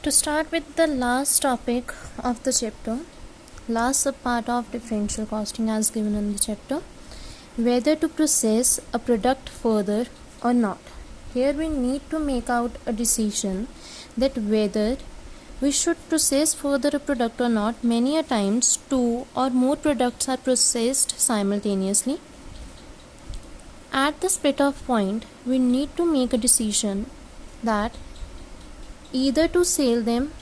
To start with the last topic of the chapter, last subpart of differential costing as given in the chapter, whether to process a product further or not. Here we need to make out a decision that whether we should process further a product or not. Many a times two or more products are processed simultaneously. At the split off point, we need to make a decision that either to sell them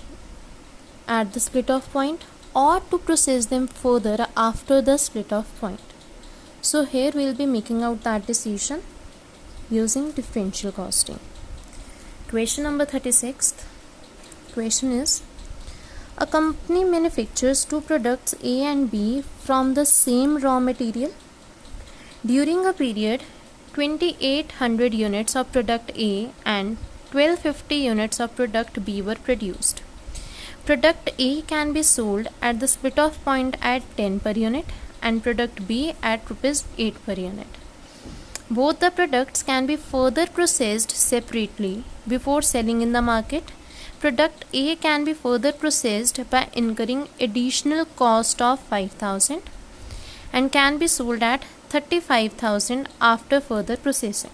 at the split off point or to process them further after the split off point. So here we will be making out that decision using differential costing. Question number 36. Question is, a company manufactures two products A and B from the same raw material. During a period, 2800 units of product A and 1250 units of product B were produced. Product A can be sold at the split off point at 10 per unit and product B at Rs 8 per unit. Both the products can be further processed separately before selling in the market. Product A can be further processed by incurring additional cost of 5,000 and can be sold at 35,000 after further processing.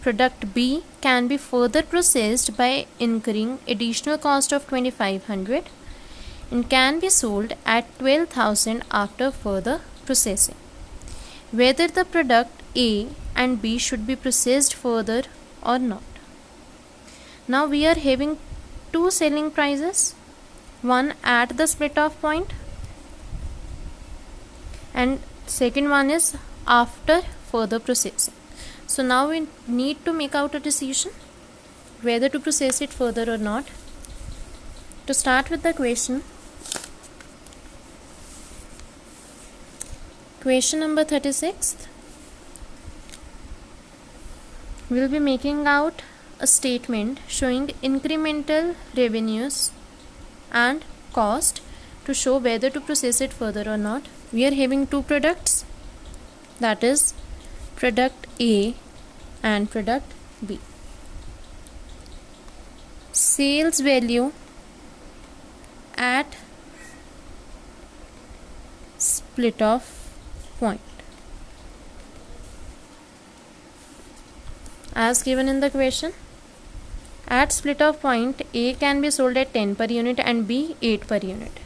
Product B can be further processed by incurring additional cost of 2,500 and can be sold at 12,000 after further processing. Whether the product A and B should be processed further or not. Now we are having two selling prices, one at the split off point and second one is after further processing. So now we need to make out a decision whether to process it further or not. To start with the question number 36, we will be making out a statement showing incremental revenues and cost to show whether to process it further or not. We are having two products, that is product A and product B. Sales value at split off point as given in the question. At split off point, A can be sold at 10 per unit and B 8 per unit.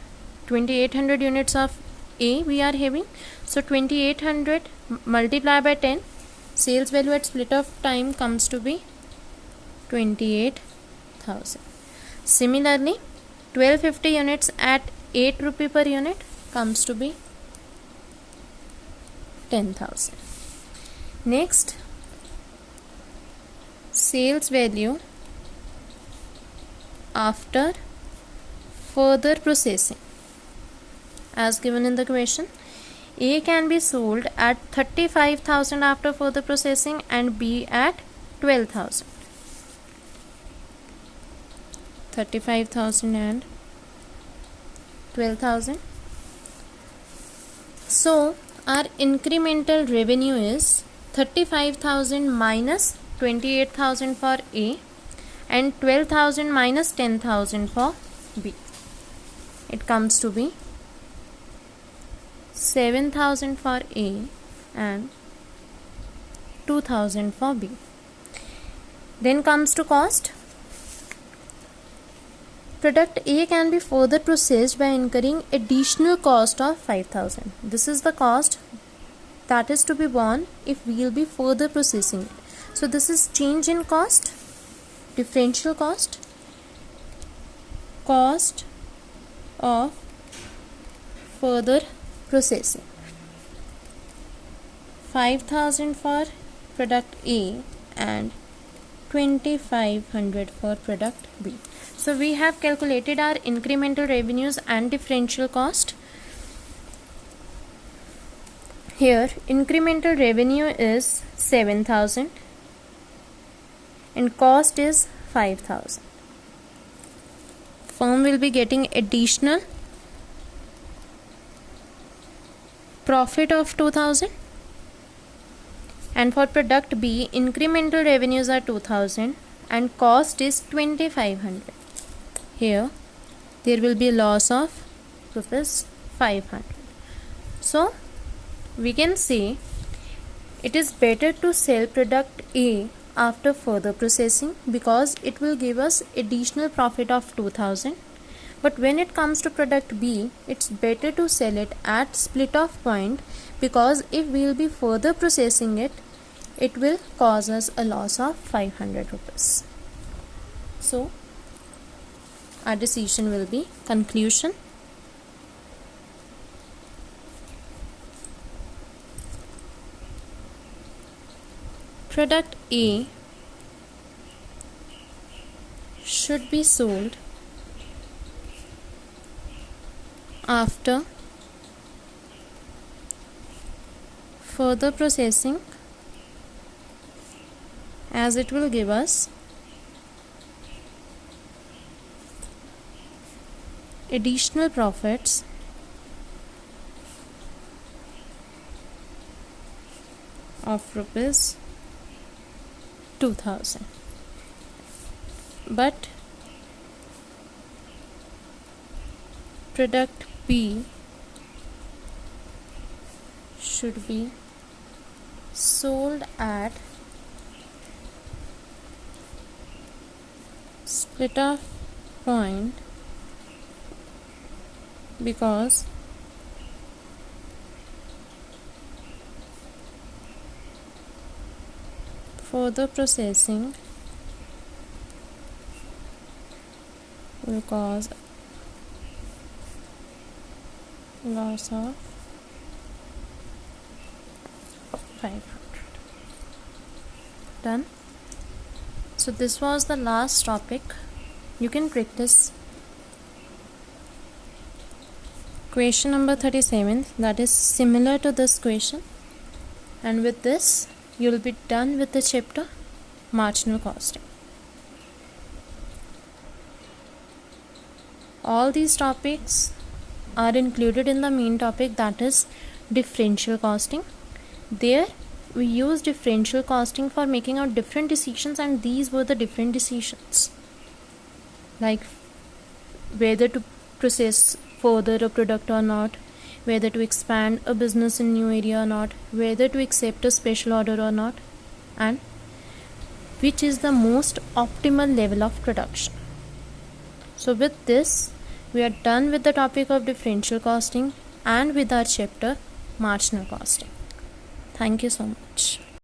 2800 units of A we are having, so 2800 multiplied by 10, sales value at split off time comes to be 28,000. Similarly, 1250 units at 8 rupee per unit comes to be 10,000. Next, sales value after further processing as given in the question. A can be sold at 35,000 after further processing and B at 12,000. 35,000 and 12,000. So our incremental revenue is 35,000 minus 28,000 for A and 12,000 minus 10,000 for B. It comes to be 7,000 for A and 2,000 for B. Then comes to cost. Product A can be further processed by incurring additional cost of 5,000. This is the cost that is to be borne if we will be further processing it. So this is change in cost, differential cost, cost of further processing. 5,000 for product A and 2,500 for product B. So we have calculated our incremental revenues and differential cost. Here incremental revenue is 7,000 and cost is 5,000. Firm will be getting additional profit of 2,000 and for product B incremental revenues are 2,000 and cost is 2,500. here there will be a loss of rupees 500. So we can say it is better to sell product A after further processing because it will give us additional profit of 2000. But when it comes to product B, it's better to sell it at split off point because if we will be further processing it, it will cause us a loss of 500 rupees. So our decision will be conclusion. Product A should be sold after further processing as it will give us additional profits of rupees 2000. But product B should be sold at split off point because further processing will cause loss of 500. Done. So this was the last topic. You can practice question number 37, that is similar to this question, and with this you will be done with the chapter marginal costing. All these topics are included in the main topic, that is differential costing. There we use differential costing for making out different decisions, and these were the different decisions, like whether to process further a product or not, whether to expand a business in new area or not, whether to accept a special order or not, and which is the most optimal level of production. So with this we are done with the topic of differential costing and with our chapter marginal costing. Thank you so much.